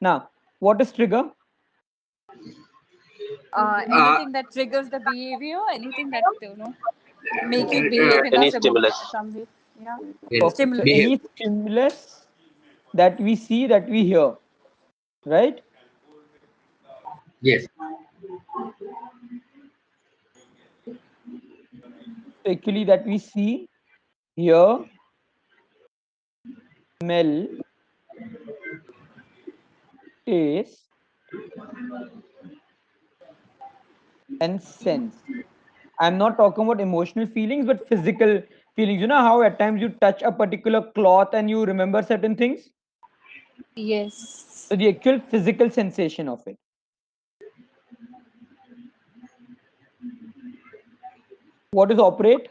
Now, what is trigger? Anything that triggers the behavior, anything that make you behave in a Any stimulus. some way. Yeah, Yes. Perfect. So stimulus. any stimulus that we see, that we hear, right? Yes. So actually, that we see, hear, smell, taste, and sense. I'm not talking about emotional feelings, but physical feelings. You know how at times you touch a particular cloth and you remember certain things? Yes. So the actual physical sensation of it. What is operate?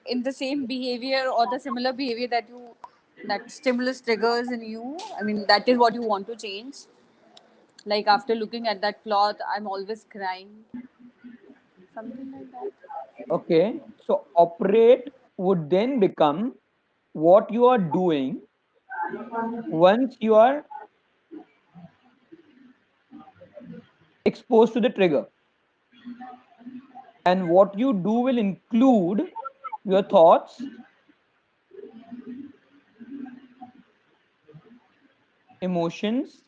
In the same behavior or the similar behavior that stimulus triggers in you. I mean, that is what you want to change. Like after looking at that cloth, I'm always crying. Something like that. Okay. So operate would then become what you are doing once you are exposed to the trigger. And what you do will include your thoughts, emotions,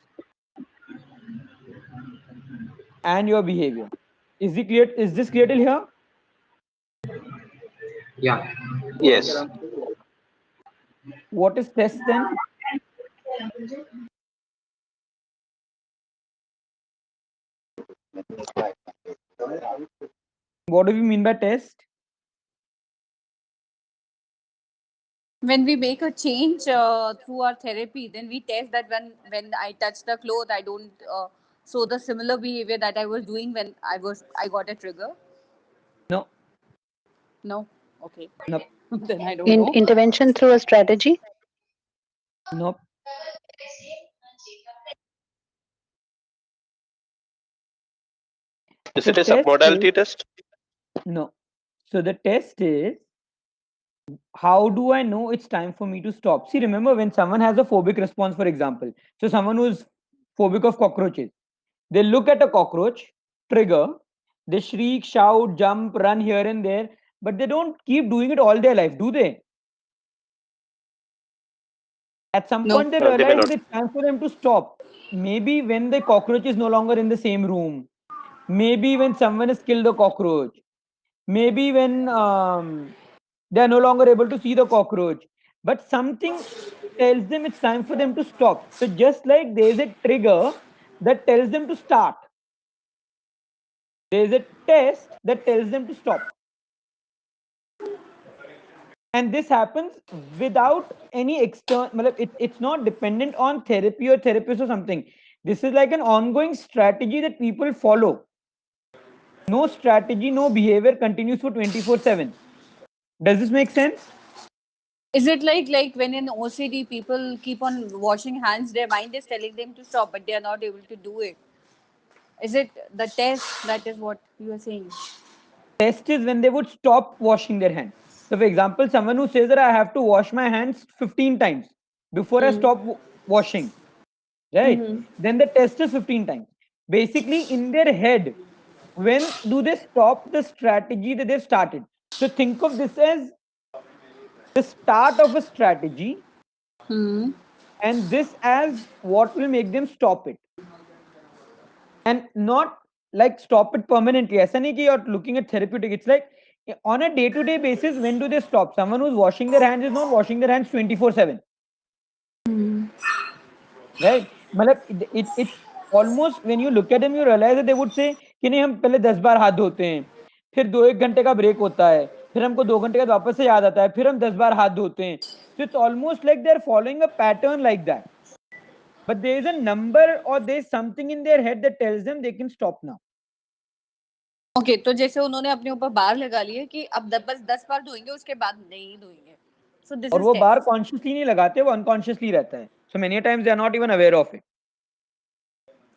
and your behavior. Is it clear? Is this clear till here? Yeah. Yes. What is test then? What do we mean by test? When we make a change through our therapy, then we test that when I touch the cloth, I don't show the similar behavior that I was doing when I got a trigger. No, No. Okay. no, Then I don't know. Intervention through a strategy. no. Is So it a test is submodality test? no. So the test is, how do I know it's time for me to stop? See, remember when someone has a phobic response, for example, so someone who's phobic of cockroaches, they look at a cockroach, trigger, they shriek, shout, jump, run here and there, but they don't keep doing it all their life, do they? At some No. point, they They may realize not. that it's time for them to stop. Maybe when the cockroach is no longer in the same room, maybe when someone has killed the cockroach, maybe when they are no longer able to see the cockroach, but something tells them it's time for them to stop. So just like there is a trigger that tells them to start, there is a test that tells them to stop. And this happens without any external, it's not dependent on therapy or therapist or something. This is like an ongoing strategy that people follow. No strategy, no behavior continues for 24/7. Does this make sense? Is it like when in OCD people keep on washing hands, their mind is telling them to stop, but they are not able to do it? Is it the test that is what you are saying? Test is when they would stop washing their hands. So, for example, someone who says that I have to wash my hands 15 times before I Hmm. stop washing, right? Mm-hmm. Then the test is 15 times. Basically, in their head, when do they stop the strategy that they've started? So, think of this as the start of a strategy Hmm. and this as what will make them stop it, and not like stop it permanently. ऐसा नहीं कि you're looking at therapeutic. It's like on a day-to-day basis, when do they stop? Someone who's washing their hands is not washing their hands 24/7, right? मतलब it's almost when you look at them, you realize that they would say कि नहीं हम पहले 10 बार हाथ धोते हैं, फिर 2-1 घंटे का ब्रेक होता है, फिर हमको 2 घंटे बाद वापस से याद आता है, फिर हम 10 बार हाथ धोते हैं. So it's almost like they're following a pattern like that. But there is a number or there's something in their head that tells them they can stop now. Okay, तो जैसे उन्होंने अपने ऊपर बार लगा लिए कि अब बस 10 बार धोएंगे, उसके बाद नहीं धोएंगे. सो दिस और इज वो बार टेस्ट. कॉन्शियसली नहीं लगाते, वो अनकॉन्शियसली रहता है. So many times they are not even aware of it.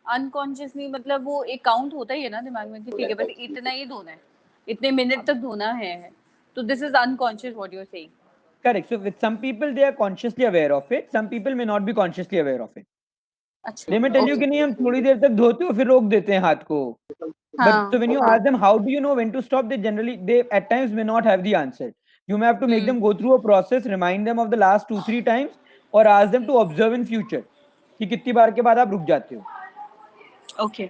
Unconsciously मतलब वो एक काउंट होता ही है ना दिमाग में कि ठीक है बस इतना ही धोना है, इतने मिनट तक धोना है. So this is unconscious, what you're saying. Correct. So with some people, they are consciously aware of it. Some people may not be consciously aware of it. अच्छा, They may tell you okay. कि नहीं हम थोड़ी देर तक धोते हो फिर रोक देते हैं हाथ को. But so हाँ, when you हाँ. ask them how do you know when to stop, they at times may not have the answer. You may have to make them go through a process, remind them of the last 2-3 times, or ask them to observe in future कि कितनी बार के बाद आप रुक जाते हो. Okay.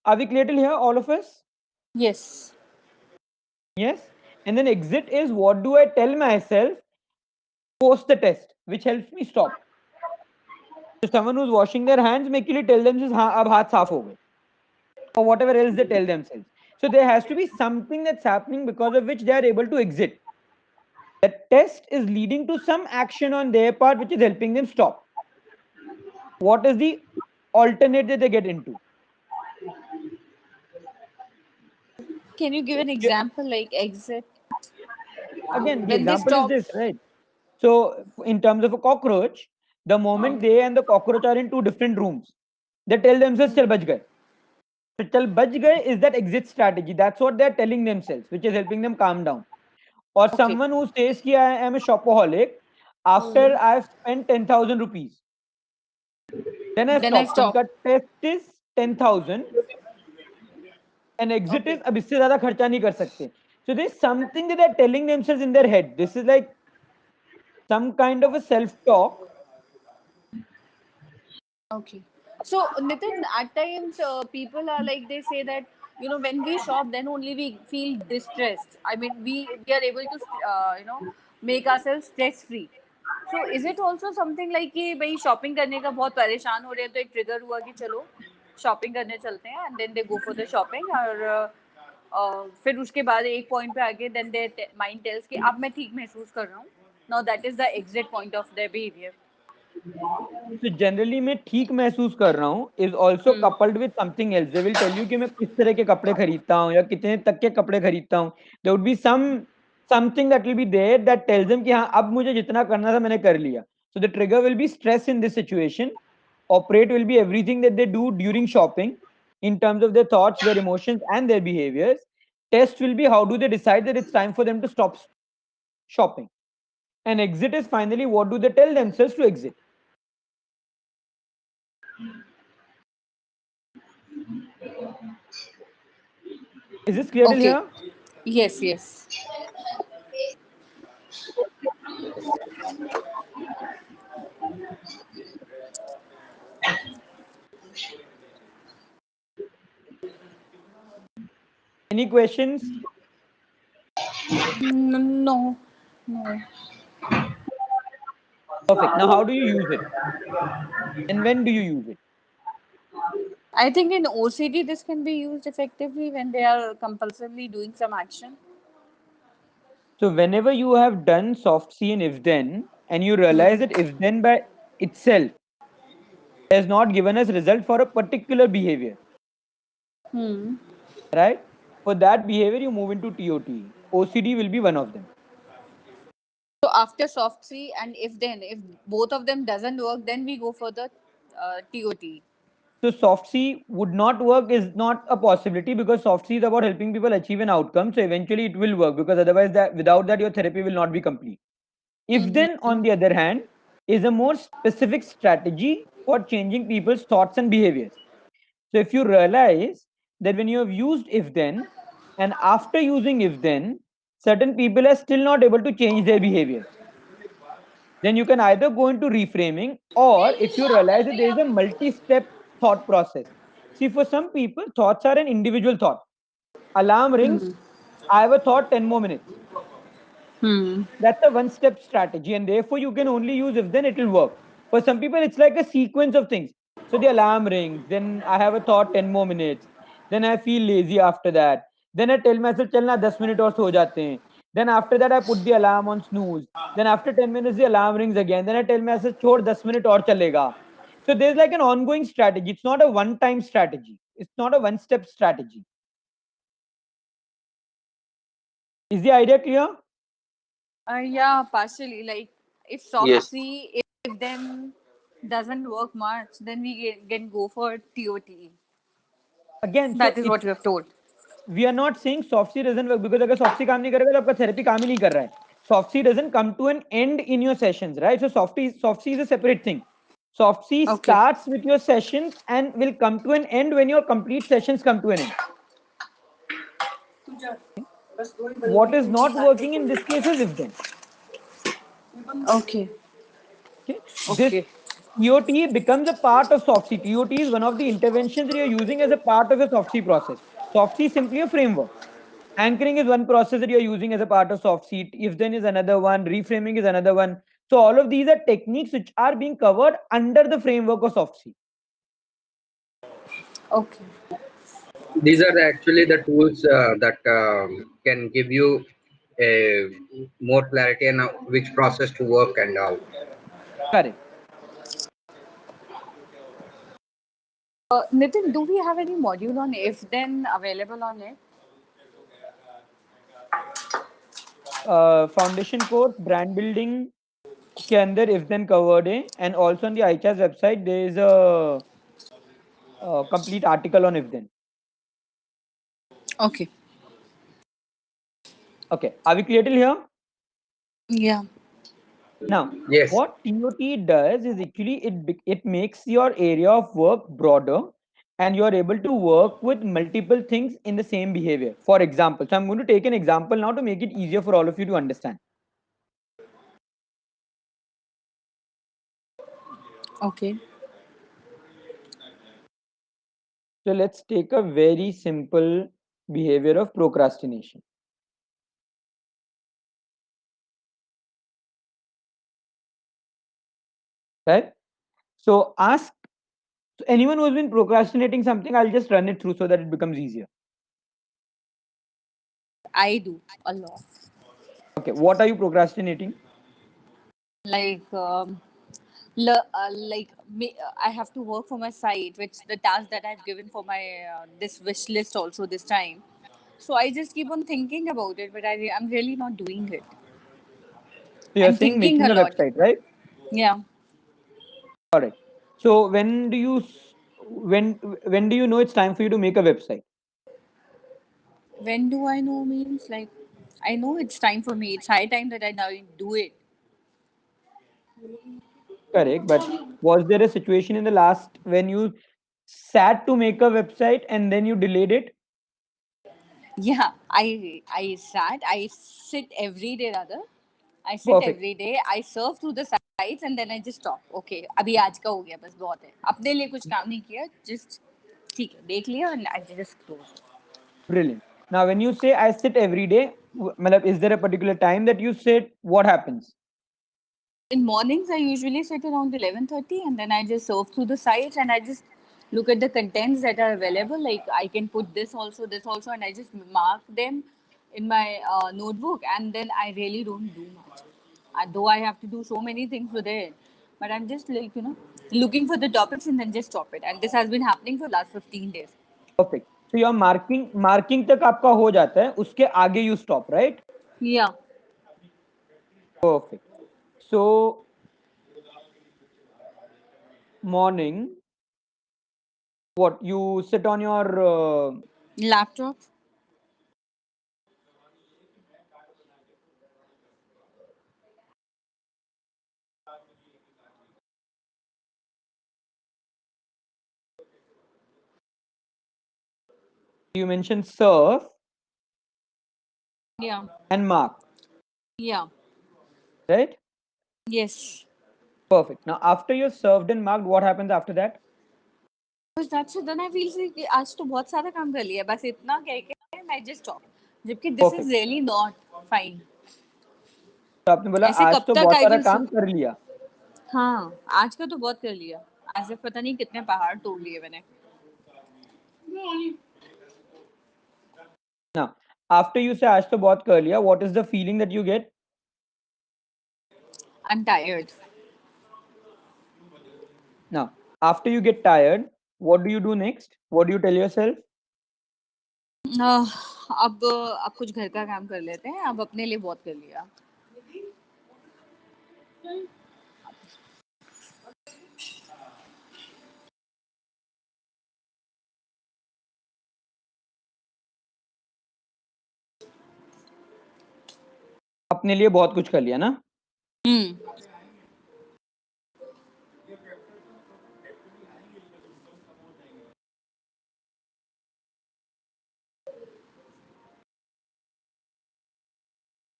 Are we clear till here, all of us? Yes. Yes. And then exit is what do I tell myself post the test, which helps me stop. So someone who's washing their hands may actually tell themselves, हाँ अब हाथ साफ हो गए, or whatever else they tell themselves. So there has to be something that's happening because of which they are able to exit. The test is leading to some action on their part which is helping them stop. What is the alternate that they get into? Can you give an example like exit? Again, the When they example is stop. this, right? So, in terms of a cockroach, the moment they and the cockroach are in two different rooms, they tell themselves, "Chal bach gaye." So, "Chal bach gaye" is that exit strategy. That's what they're telling themselves, which is helping them calm down. Or Okay. someone who says, "Ki I am a shopaholic," after I've spent 10,000 rupees, then I Then I stop. So, stop. उनका test is 10,000 and exit is Okay. अब इससे ज़्यादा खर्चा नहीं कर सकते. So, there's something that they're telling themselves in their head. This is like some kind of a self-talk. Okay. So, Nitin, at times people are like, they say that, when we shop, then only we feel distressed. I mean, we are able to, make ourselves stress free. So, is it also something like कि भाई shopping करने का बहुत परेशान हो रहे हैं तो एक trigger हुआ कि चलो shopping करने चलते हैं and then they go for the shopping और फिर उसके बाद एक point पे आके then their mind tells कि अब मैं ठीक महसूस कर रहा हूँ. Now that is the exit point of their behavior. तो जनरली मैं ठीक महसूस कर रहा हूँ is also Hmm. Coupled with something else. They will tell you कि मैं किस तरह के कपड़े खरीदता हूँ या कितने तक के कपड़े खरीदता हूँ. There would be something that will be there that tells them कि हाँ अब मुझे जितना करना था मैंने कर लिया. So the trigger will be stress in this situation. Operate will be everything that they do during shopping in terms of their thoughts, their emotions, and their behaviors. Test will be how do they decide that it's time for them to stop shopping. And exit is finally what do they tell themselves to exit. Is this clear till Okay. here? Yes, yes. Any questions? No, no. Perfect. Now, how do you use it? And when do you use it? I think in OCD this can be used effectively when they are compulsively doing some action. So, whenever you have done soft C and if then, and you realize that if then by itself has not given us result for a particular behavior, Hmm. right? For that behavior, you move into TOT. OCD will be one of them. So after soft C and if both of them doesn't work, then we go for the TOT. So, soft C would not work is not a possibility because soft C is about helping people achieve an outcome. So, eventually it will work because otherwise, that without that, your therapy will not be complete. If then, on the other hand, is a more specific strategy for changing people's thoughts and behaviors. So, if you realize that when you have used if then, and after using if then, certain people are still not able to change their behaviors, then you can either go into reframing, or if you realize that there is a multi step thought process. See, for some people, thoughts are an individual thought. Alarm rings, I have a thought, 10 more minutes. Hmm. That's a one step strategy, and therefore you can only use if then it will work. For some people, it's like a sequence of things. So the alarm rings, then I have a thought, 10 more minutes, then I feel lazy after that, then I tell myself chalna 10 minutes और सो जाते हैं. Then after that I put the alarm on snooze, then after 10 minutes the alarm rings again, then I tell myself छोड़ 10 minutes और चलेगा. So there's like an ongoing strategy. It's not a one time strategy, it's not a one step strategy. Is the idea clear? Yeah, partially. Like if soft Yes. C, if then doesn't work much, then we can go for TOT. Again, so That is what it's you have told. we are not saying Softsy doesn't work, because अगर Softsy काम नहीं करेगा तो आपका therapy काम ही नहीं कर रहा है. Softsy doesn't come to an end in your sessions, right? So Softsy is a separate thing. Softsy Okay. starts with your sessions and will come to an end when your complete sessions come to an end. What is not working in this case is if then. Okay. Okay. This Okay. TOT becomes a part of Softsy. TOT is one of the interventions that you're using as a part of your Softsy process. Softsy is simply a framework. Anchoring is one process that you're using as a part of Softsy. If then is another one. Reframing is another one. So all of these are techniques which are being covered under the framework of Softsy. Okay. These are actually the tools that can give you a more clarity on which process to work and all. Correct. Nitin, do we have any module on if then available on it? Foundation course, brand building के अंदर if then covered है, and also on the iChas website there is a complete article on if then. Okay. Okay, are we clear till here? Yeah. Now, Yes. what TOT does is actually it makes your area of work broader, and you are able to work with multiple things in the same behavior. For example, so I'm going to take an example now to make it easier for all of you to understand. Okay. So let's take a very simple behavior of procrastination. Right? So ask anyone who's been procrastinating something, I'll just run it through so that it becomes easier. I do a lot. Okay, what are you procrastinating? Like, I have to work for my site, which the task that I've given for my this wish list also this time. So I just keep on thinking about it, but I'm really not doing it. So you're I'm saying thinking a making a lot. website, right? Yeah. All right. So when do you know it's time for you to make a website? When do I know means like I know it's time for me. It's high time that I now do it. Correct. But was there a situation in the last when you sat to make a website and then you delayed it? Yeah, I sit every day rather. I sit Perfect. every day. I surf through the sites and then I just stop. Okay, अभी आज का हो गया बस बहुत है. अपने लिए कुछ काम नहीं किया. Just ठीक है देख लिया and I just close. Brilliant. Now, when you say I sit every day, matlab, is there a particular time that you sit? What happens? In mornings I usually sit around 11:30 and then I just surf through the sites and I just look at the contents that are available. Like I can put this also, and I just mark them in my notebook, and then I really don't do much. Though I have to do so many things with it, but I'm just like looking for the topics and then just stop it. And this has been happening for last 15 days. Perfect. So your marking तक आपका हो जाता है, उसके आगे you stop, right? Yeah. Perfect. So morning, what you sit on your Laptop. you mentioned surf Yeah. and mark, Yeah. right? Yes. Perfect. Now after you're served and marked, what happens after that? बस that's it then I feel say कि आज तो बहुत सारा काम कर लिया बस इतना कह के मैं जस्ट स्टॉप जबकि this is Perfect. Really not fine तो आपने बोला ऐसे आज कब तो तक बहुत आई सारा विल काम कर लिया. हाँ आज का तो बहुत कर लिया आज पता नहीं कितने पहाड़ तोड़ लिए मैंने Now after you say आज तो बहुत कर लिया, what is the feeling that you get? I am tired Now after you get tired, what do you do next? What do you tell yourself? अब कुछ घर का काम कर लेते हैं अब अपने लिए बहुत कर लिया अपने लिए बहुत कुछ कर लिया ना।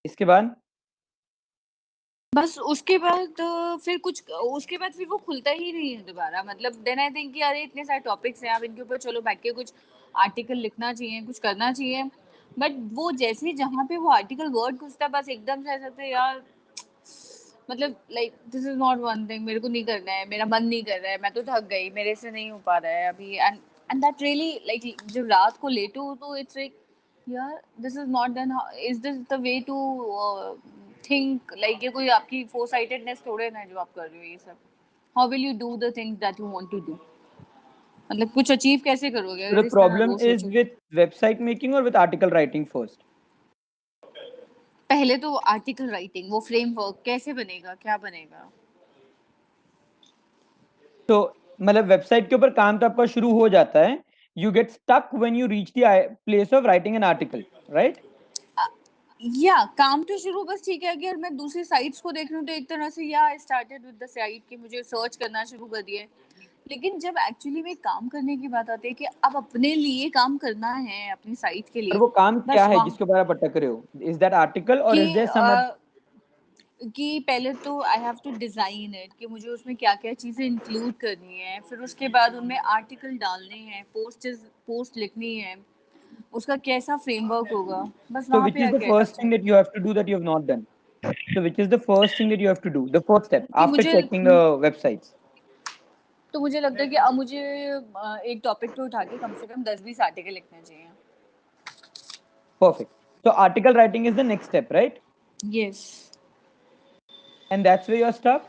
इसके बाद बस उसके बाद फिर कुछ उसके बाद फिर वो खुलता ही नहीं है दोबारा। मतलब देन आई थिंक कि अरे इतने सारे टॉपिक्स हैं, अब इनके ऊपर चलो बैठ के कुछ आर्टिकल लिखना चाहिए, कुछ करना चाहिए। बट वो जैसे ही जहाँ पे वो आर्टिकल वर्ड घुसता है, बस एकदम से ऐसा लगता है यार, मतलब like this is not one thing, मेरे को नहीं करना है, मेरा मन नहीं कर रहा है, मैं तो थक गई, मेरे से नहीं हो पा रहा है अभी। एंड दैट रियली लाइक जब रात को लेटो तो इट्स लाइक यार this is not done, is this the way to think? Like ये कोई आपकी फोर साइटेडनेस थोड़े ना है जो आप कर रहे हो ये सब। How will you do the things that you want to do? मतलब कुछ अचीव कैसे करोगे the अगर इस तरह problem वो is सोचोगे? with website making or with article writing first? पहले तो आर्टिकल राइटिंग, वो फ्रेमवर्क कैसे बनेगा, क्या बनेगा? तो मतलब वेबसाइट के ऊपर काम तो आपका शुरू हो जाता है, you get stuck when you reach the place of writing an article, right? या काम तो शुरू बस ठीक है। अगर मैं दूसरी साइट्स को देख रही हूँ तो एक तरह से या I started with the site कि मुझे सर्च करना शुरू कर दिया। लेकिन जब एक्चुअली में काम करने की बात आती है कि अब अपने लिए काम करना है अपनी साइट के और लिए, वो काम क्या बस है वहाँ जिसके ऊपर आप अटक रहे हो? इज दैट आर्टिकल और कि इज देयर सम कि पहले तो I have to design it कि मुझे उसमें क्या क्या चीजें इंक्लूड करनी है, फिर उसके बाद उनमें आर्टिकल डालने हैं, पोस्ट लिखनी है, उसका कैसा फ्रेमवर्क होगा, बस so वहां which पे is the आके अटक first thing जाती that you have to do that you have not done? So which is the first thing that you have to do, the first step हूँ कि after मुझे checking the websites? तो मुझे लगता है कि अब मुझे एक टॉपिक पे उठा के कम से कम 10-20 आर्टिकल लिखने चाहिए। Perfect. So article writing is the next step, right? यस। And that's where you're stuck.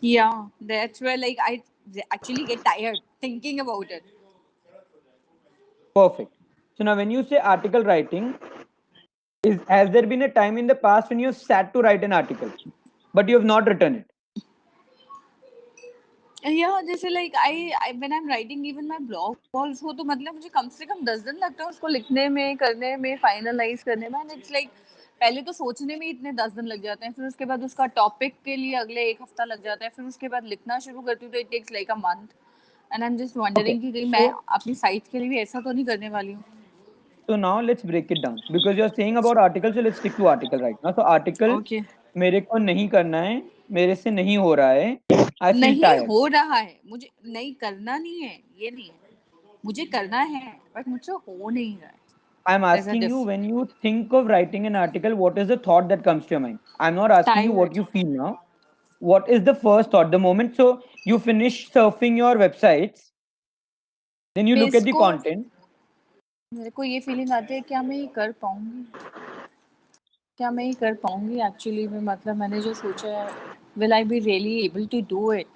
या that's where like I actually get tired thinking about it. Perfect. So now when you say article writing, has there been a time in the past when you have sat to write an article but you have not written it? या जैसे like I when I am writing even my blog also, तो मतलब मुझे कम से कम 10 दिन लगते हैं उसको लिखने में, करने में, फाइनलाइज करने में। एंड इट्स लाइक पहले तो सोचने में इतने 10 दिन लग जाते हैं, फिर उसके बाद उसका टॉपिक के लिए अगले एक हफ्ता लग जाता है, फिर उसके बाद लिखना शुरू करती हूँ तो it takes like a month. And I am just Okay. Wondering कि कहीं मैं So अपनी साइट के लिए भी ऐसा तो नहीं करने वाली हूँ। so now let's break it down because you're saying about article, so let's stick to article right now. So article okay. मेरे को नहीं करना है, मेरे से नहीं हो रहा है, I feel नहीं tired. हो रहा है, मुझे नहीं करना नहीं है, ये नहीं है, मुझे करना है बट मुझसे हो नहीं रहा है। I'm There's a asking you, diff when you think of writing an article, what is the thought that comes to your mind? I'm not asking you what tired. you feel now. What is the first thought? The moment so you finish surfing your websites, then you look at the इसको content. मेरे को ये feeling आती है, क्या मैं ये कर पाऊंगी, क्या मैं ये कर पाऊंगी एक्चुअली में? मतलब मैंने जो सोचा है, will I be really able to do it?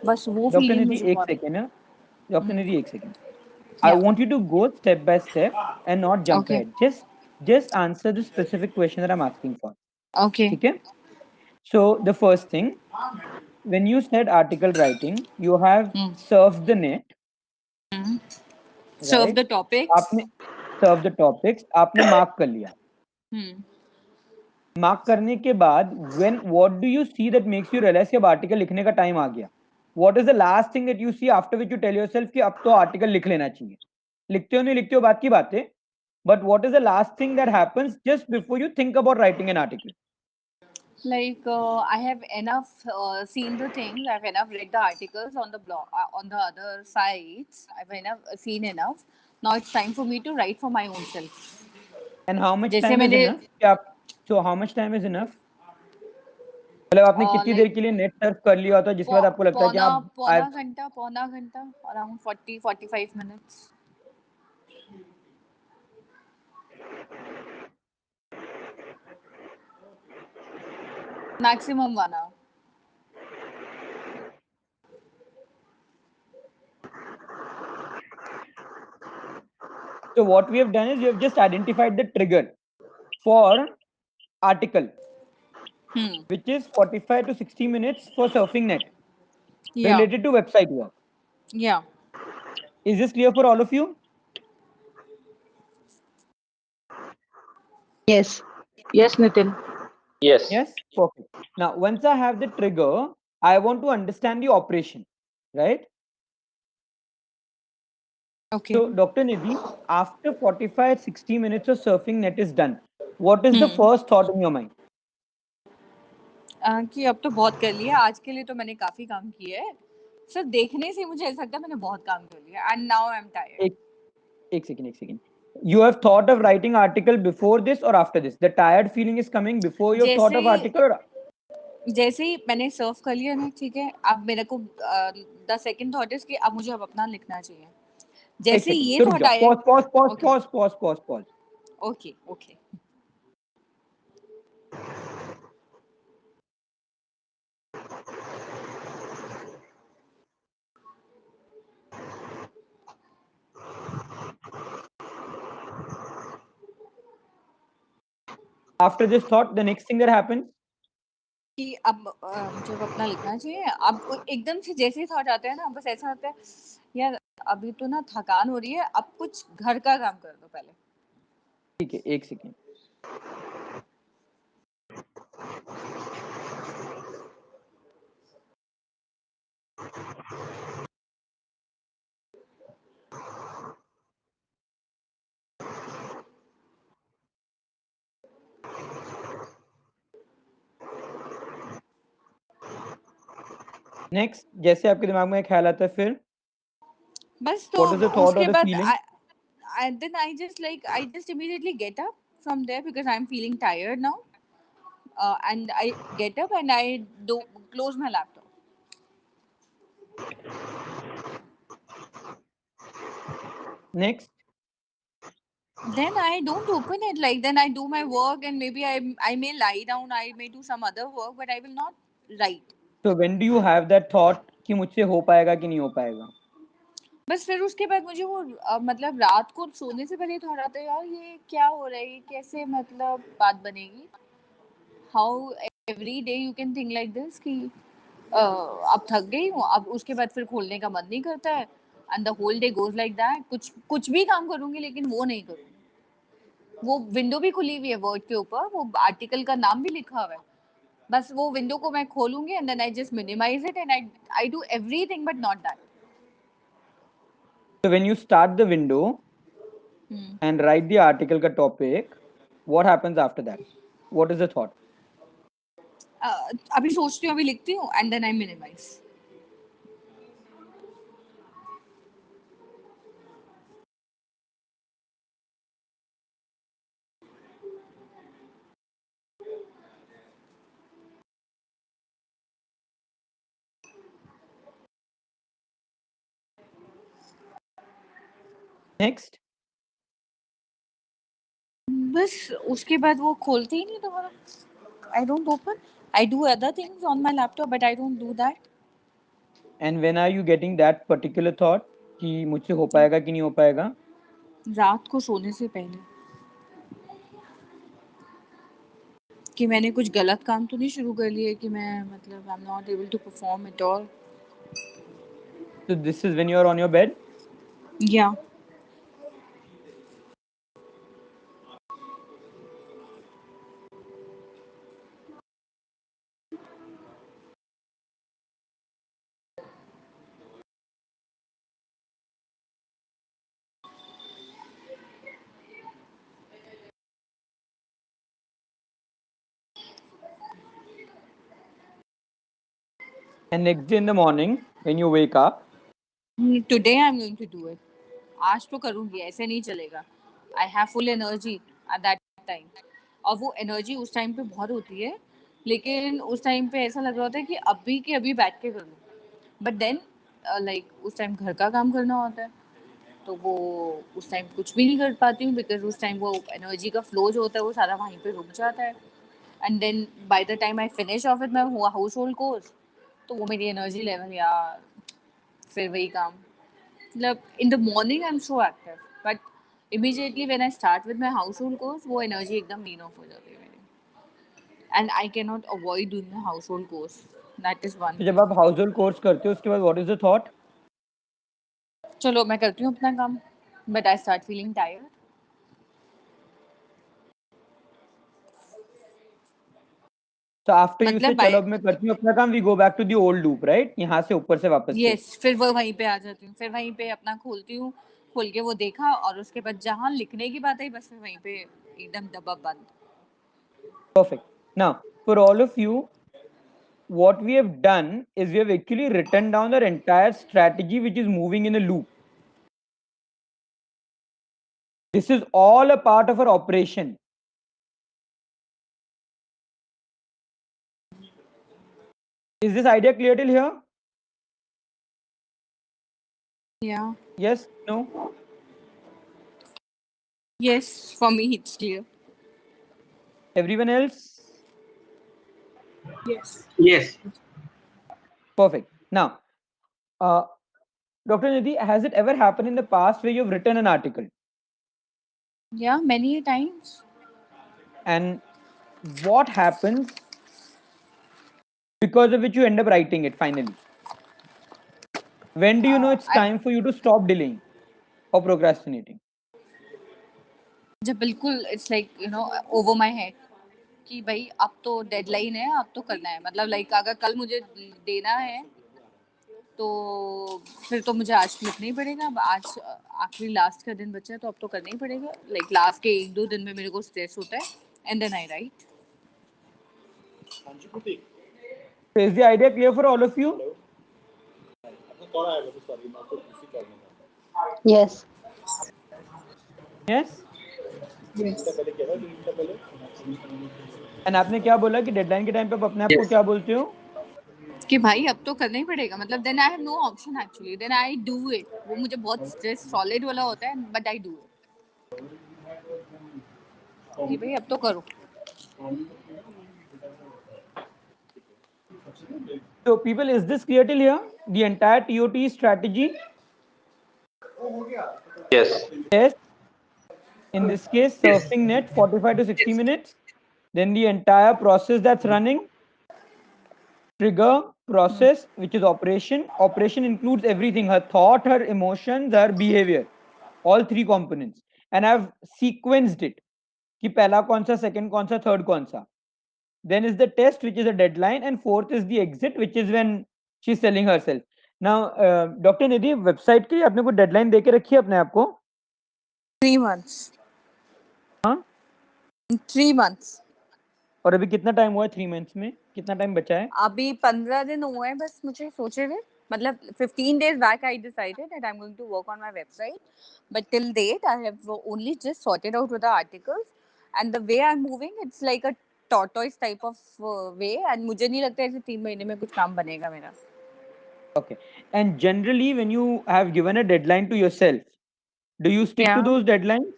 बस वो Dr. फीलिंग Nidhi, मुझे एक बहुत। second, huh? Dr. Nidhi, एक second. I या want you to go step by step and not jump okay ahead. Just answer the specific question that I'm asking for. Okay. Okay? So the first thing, when you said article writing, you have surfed the net, surf right? The topics. आपने surf the topics, आपने mark कर लिया। Hmm. Mark करने के बाद when what do you see that makes you realise कि अब article लिखने का टाइम आ गया? What is the last thing that you see after which you tell yourself कि अब तो आर्टिकल लिख लेना चाहिए? लिखते हो नहीं लिखते हो बात की बात है, but what is the last thing that happens just before you think about writing an article? Like I have enough seen the things. I've enough read the articles on the blog, on the other sites. I've enough seen enough. Now it's time for me to write for my own self. And how much जैसे time is मैंने enough कि आप, so how much time is enough? मतलब आपने कितनी देर like के लिए net Surf कर लिया होता है जिसके बाद आपको लगता है कि पौना आप आई पौना घंटा, around 40-45 minutes, maximum 1 hour. so what we have done is we have just identified the trigger for article, Hmm. which is 45 to 60 minutes for surfing net Yeah. related to website work. Yeah. Is this clear for all of you? Yes. Yes, Nitin. Yes. Yes, perfect. Now, once I have the trigger, I want to understand the operation, right? Okay. So, Dr. Nidhi, after 45, 60 minutes of surfing net is done, what is the hmm first thought in your mind? कि अब तो बहुत कर लिया, आज के लिए तो मैंने काफी काम किया है, सिर्फ देखने से मुझे ऐसा लगता है मैंने बहुत काम कर लिया, and now I am tired. एक एक second. You have thought of writing article before this or after this? The tired feeling is coming before you have thought जैसे of article or जैसे ही मैंने सर्व कर लिया ना, ठीक है, अब मेरे को द सेकंड थॉट इज कि अब मुझे अब अपना लिखना चाहिए. एक जैसे सेकंड ये तो रुक थॉट जाओ. आया. Okay Pause. Okay okay. After this thought, the next thing that happens. कि अब मुझे अब अपना लिखना चाहिए. अब एकदम से जैसे ही थॉट आते हैं ना, बस ऐसा होता है यार अभी तो ना थकान हो रही है, अब कुछ घर का काम कर दो पहले. ठीक है, एक सेकंड. नेक्स्ट, जैसे आपके दिमाग में एक ख्याल आता है, फिर बस तो what is the thought or उसके the बाद feeling? then I just immediately get up from there because I'm feeling tired now, and I get up and I do close my laptop. Next, Then I don't open it. Like then I do my work and maybe I may lie down. I may do some other work, but I will not write. so when do you have that thought कि मुझसे हो पाएगा कि नहीं हो पाएगा? बस फिर उसके बाद मुझे वो मतलब रात को सोने से पहले थोड़ा आता है यार ये क्या हो रहा है, ये कैसे मतलब बात बनेगी. How every day you can think like this कि अब थक गई हूँ, अब उसके बाद फिर खोलने का मन नहीं करता है, and the whole day goes like that. कुछ कुछ भी काम करूंगी लेकिन वो नहीं करूंगी. वो विंडो भी खुली हुई है वर्ड के ऊपर, वो आर्टिकल का नाम भी लिखा हुआ है, बस वो विंडो को मैं खोलूंगी and then I just minimise it and I do everything but not that. So when you start the window and write the article का topic, what happens after that? What is the thought? अभी सोचती हूँ, अभी लिखती हूँ and then I minimise. Next, बस उसके बाद वो खोलते ही नहीं दोबारा. I don't open. I do other things on my laptop but I don't do that. and when are you getting that particular thought कि मुझसे हो पाएगा कि नहीं हो पाएगा? रात को सोने से पहले कि मैंने कुछ गलत काम तो नहीं शुरू कर लिए कि मैं मतलब I am not able to perform at all. So this is when you are on your bed. या And next day in the morning when you wake up, today I am going to do it. आज तो करूंगी, ऐसे नहीं चलेगा. I have full energy at that time. और वो energy उस टाइम पे बहुत होती है, लेकिन उस टाइम पे ऐसा लग रहा होता है कि अभी के अभी बैठ के कर लूँ. बट देन लाइक उस टाइम घर का काम करना होता है, तो वो उस टाइम कुछ भी नहीं कर पाती हूँ बिकॉज उस टाइम वो एनर्जी का फ्लो जो होता है वो सारा वहीं पे रुक जाता है. And then by the time I finish off with my household chores, तो वो मेरी एनर्जी लेवल यार फिर वही काम. मतलब in the morning I'm so active, but immediately when I start with my household course, वो energy एकदम lean off हो जाती है मेरी. And I cannot avoid doing my household course. That is one तो जब thing. आप हाउस कोर्स करते हो उसके बाद what is the thought? चलो मैं करती हूँ अपना काम, but I start feeling tired. So after you say मतलब चलो अब मैं करती हूँ अपना काम, we go back to the old loop, right? यहाँ से ऊपर से वापस से. यस, फिर वो वहीं पे आ जाती हूँ, फिर वहीं पे अपना खोलती हूँ, खोल के वो देखा और उसके बाद जहाँ लिखने की बात आई बस फिर वहीं पे एकदम डब्बा बंद. Perfect. Now, for all of you, what we have done is we have actually written down our entire strategy which is moving in a loop. This is all a part of our operation. Is this idea clear till here? Yeah. Yes? No? Yes, for me it's clear. Everyone else? Yes. Perfect. Now, Dr. Nidhi, has it ever happened in the past where you've written an article Yeah, many times. and what happens because of which you end up writing it finally? When do you know it's I time for you to stop delaying or procrastinating? जब बिल्कुल it's like over my head कि भाई अब तो deadline है, अब तो करना है, मतलब लाइक अगर कल मुझे देना है तो फिर तो मुझे आज लिखना ही पड़ेगा. अब आज आखिरी लास्ट का दिन बचा है तो अब तो करना ही पड़ेगा. लाइक लास्ट के 1-2 दिन में मेरे को स्ट्रेस होता है and then I write. So is the idea clear for all of you? Yes. Yes? And आपने क्या बोला कि डेडलाइन के टाइम पे आप अपने आप को Yes. क्या बोलते हो? कि भाई अब तो करना ही पड़ेगा, मतलब then I have no option actually, then I do it. वो मुझे बहुत स्ट्रेस सॉलिड वाला होता है बट आई डू इट कि भाई अब तो करो. So people, is this clear till here? The entire TOT strategy? Yes. Yes. In this case, Yes. surfing net 45 to 60 Yes. minutes. Then the entire process that's running. Trigger, process, which is operation. Operation includes everything: her thought, her emotions, her behavior. All three components. And I've sequenced it. कि पहला कौन सा, second कौन सा, third कौन सा. Then is the test, which is a deadline, and fourth is the exit, which is when she's selling herself. Now, Dr. Nidhi, website की आपने कोई deadline दे के रखी है अपने आप को? 3 months. हाँ? 3 months. और अभी कितना टाइम हुआ है 3 मंथ्स में? कितना टाइम बचा है? अभी 15 दिन हुए हैं बस मुझे सोचे हुए. मतलब 15 days back I decided that I'm going to work on my website, but till date I have only just sorted out with the articles, and the way I'm moving it's like a tortoise type of way, and मुझे नहीं लगता ऐसे 3 महीने में कुछ काम बनेगा मेरा. Okay. And generally, when you have given a deadline to yourself, do you stick to Yeah. those deadlines?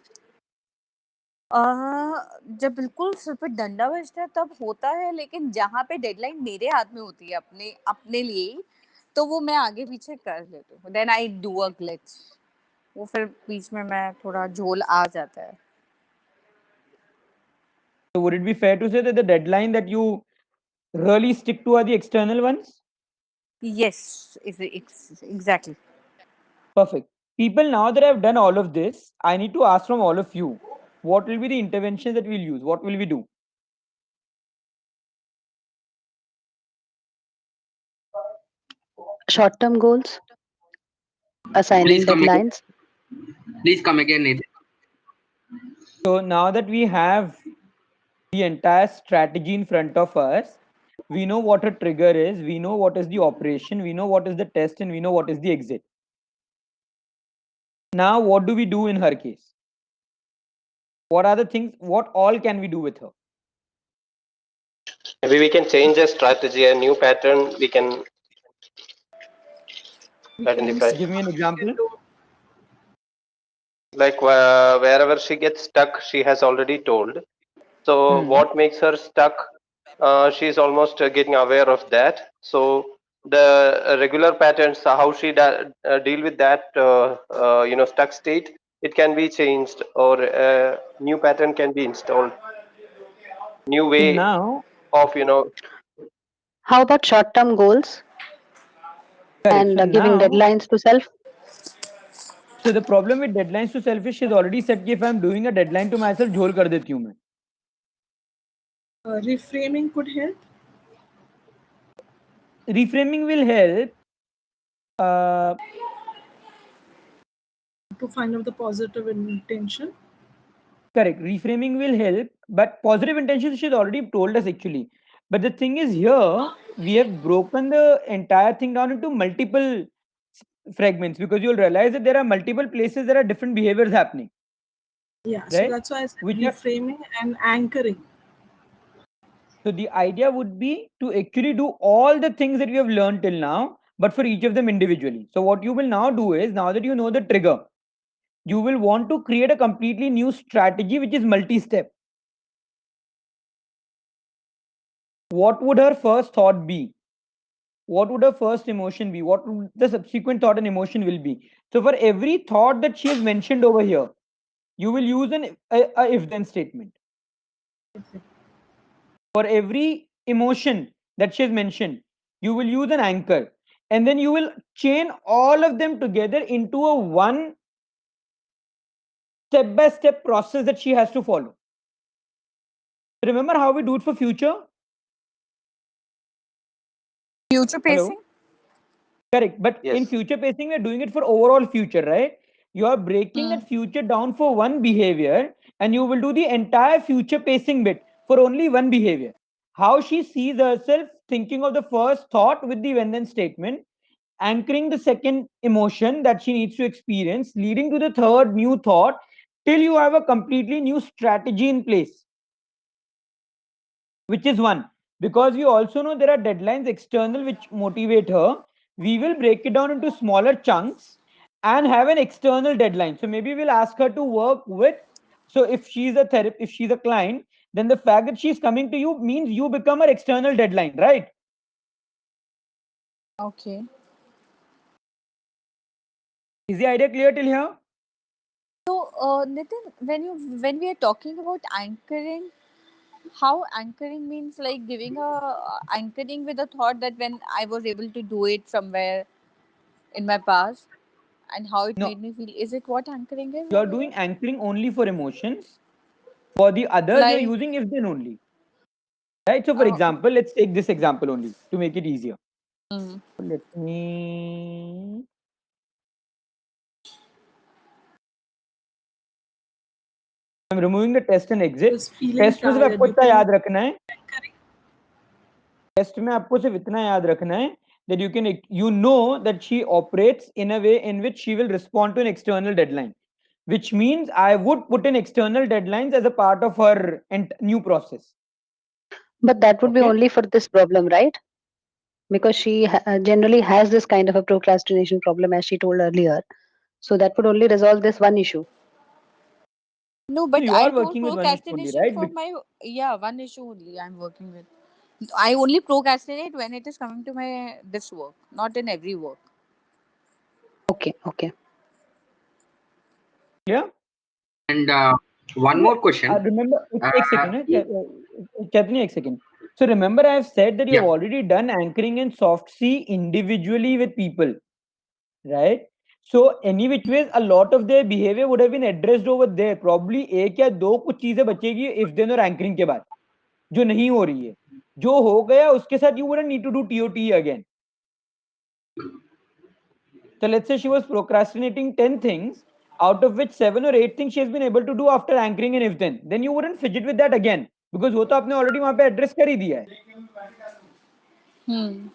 जब बिल्कुल सिर पे डंडा बजता है तब होता है, लेकिन जहाँ पे डेडलाइन मेरे हाथ में होती है अपने अपने लिए ही, तो वो मैं आगे पीछे कर लेती हूँ. Then I do a glitch. वो फिर बीच में मैं थोड़ा झोल आ जाता है. So would it be fair to say that the deadline that you really stick to are the external ones? Yes, exactly. Perfect. People, now that I've done all of this, I need to ask from all of you, what will be the intervention that we'll use? What will we do? Short-term goals, assigning Please come again. deadlines. Please come again, Nidhi. So now that we have the entire strategy in front of us, we know what a trigger is, we know what is the operation, we know what is the test, and we know what is the exit. Now, what do we do in her case? What are the things, what all can we do with her? Maybe we can change a strategy, a new pattern we can identify. Give me an example. Like wherever she gets stuck, she has already told. So what makes her stuck? She's almost getting aware of that. So the regular patterns, how she deal with that, stuck state, it can be changed, or a new pattern can be installed. New way Now, of How about short-term goals correct. and So giving now, deadlines to self? so the problem with deadlines to selfish, she's already said कि if I'm doing a deadline to myself, झोल कर देती हूँ मैं. Reframing could help. reframing will help to find out the positive intention. correct. Reframing will help, but positive intentions she's already told us actually. But the thing is here, we have broken the entire thing down into multiple fragments because you'll realize that there are multiple places there are different behaviors happening. Yeah, so Right? that's why I said Which are, reframing and anchoring. so the idea would be to actually do all the things that we have learned till now, but for each of them individually. So what you will now do is, now that you know the trigger, you will want to create a completely new strategy which is multi-step. What would her first thought be? What would her first emotion be? What would the subsequent thought and emotion will be? So for every thought that she has mentioned over here, you will use a if then statement. For every emotion that she has mentioned, you will use an anchor, and then you will chain all of them together into a one step by step process that she has to follow. Remember how we do it for future? Future pacing? Hello? Correct. But in Yes. future pacing, we're doing it for overall future, right? You are breaking that future down for one behavior, and you will do the entire future pacing bit for only one behavior. How she sees herself thinking of the first thought with the when then statement, anchoring the second emotion that she needs to experience, leading to the third new thought, till you have a completely new strategy in place, which is one. Because we also know there are deadlines external which motivate her, we will break it down into smaller chunks and have an external deadline. So maybe we'll ask her to work with, so if she's a therapist, if she's a client, then the fact that she's coming to you means you become her external deadline, right? Okay. Is the idea clear till here? So, Nitin, when we are talking about anchoring, how anchoring means like giving a anchoring with a thought that when I was able to do it somewhere in my past and how it No, made me feel. Is it what anchoring is you're over doing here? anchoring only for emotions. For the others, you're Like, using if then only. Right? So for uh, example, let's take this example only to make it easier. mm, Let me, I'm removing the test and exit. Just feeling test में सिर्फ tired. आपको You इतना can याद रखना है, anchoring. Test में आपको सिर्फ इतना याद रखना है that you can, you know that she operates in a way in which she will respond to an external deadline, which means I would put in external deadlines as a part of her new process. But that would be Okay. only for this problem, right? Because she generally has this kind of a procrastination problem, as she told earlier. So that would only resolve this one issue. no, So but you I are told working with one issue only, procrastination right? for my, yeah, one issue only I'm working with. I only procrastinate when it is coming to my this work, not in every work. Okay, okay. Yeah. And one more question. Remember, एक second, Yeah, Chaitanya, एक second. So remember, I have said that you have yeah. already done anchoring and soft C individually with people, right? So any which ways, a lot of their behavior would have been addressed over there. Probably एक या दो कुछ चीजें बचेगी if then और anchoring के बाद जो नहीं हो रही है. जो हो गया उसके साथ you wouldn't need to do TOT again. So let's say she was procrastinating 10 things, out of which 7 or 8 things she has been able to do after anchoring and if then you wouldn't fidget with that again because वो तो आपने already वहां पे address कर ही दिया है. Hmm.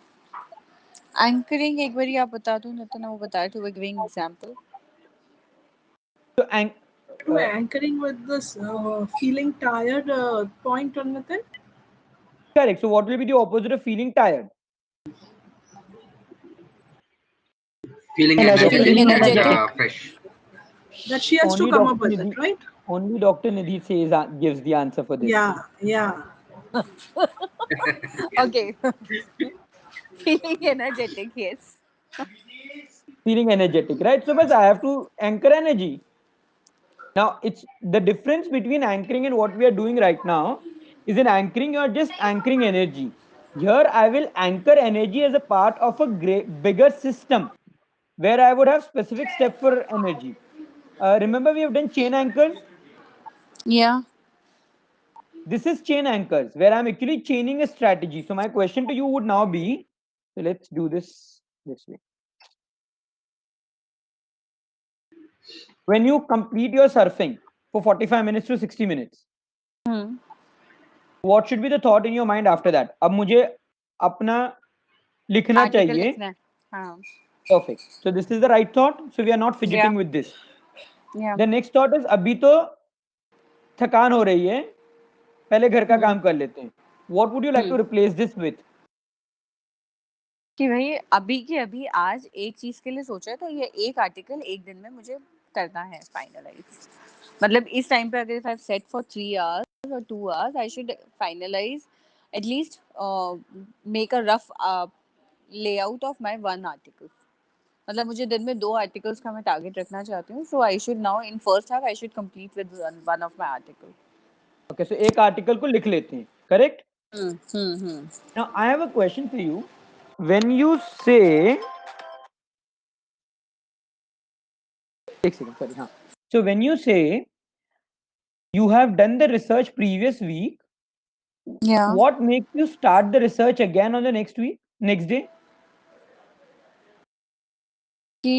Anchoring एक बारी आप बता दो नितिन, वो बता रहे थे, वो giving example. So To anchoring with this feeling tired point on Nathan. correct. So what will be the opposite of feeling tired? Feeling Energetic. energetic Feeling and energetic. fresh. That she has to Only come up Dr. with it, Nidhi, right? only Dr. Nidhi says gives the answer for this. Yeah, yeah. Okay. Feeling energetic, yes. Feeling energetic, right? So but I have to anchor energy. Now it's the difference between anchoring and what we are doing right now is in anchoring you are just anchoring energy. Here I will anchor energy as a part of a bigger system where I would have specific step for energy. Remember we have done chain anchors. Yeah. This is chain anchors where I'm actually chaining a strategy. So my question to you would now be, So let's do this way. When you complete your surfing for 45 minutes to 60 minutes, what should be the thought in your mind after that? अब मुझे अपना लिखना article चाहिए. लिखना है. हाँ. Perfect. So this is the right thought. So we are not fidgeting with this. Yeah. The next thought is अभी तो थकान हो रही है, पहले घर का काम कर लेते हैं. What would you like to replace this with? कि भाई अभी के अभी आज एक चीज के लिए सोचा है तो ये एक आर्टिकल एक दिन में मुझे करना है फाइनलाइज. मतलब इस टाइम पे अगर if I set for 3 hours और 2 hours I should finalise at least make a rough layout of my one article. मतलब मुझे दिन में 2 आर्टिकल्स का मैं टारगेट रखना चाहती हूँ. So I should now in first half I should complete with one of my article. Okay, so एक आर्टिकल को लिख लेते हैं, correct? Now I have a question for you. When you say, एक second, sorry, हाँ. So when you say you have done the research previous week, Yeah. what makes you start the research again on the next day? कि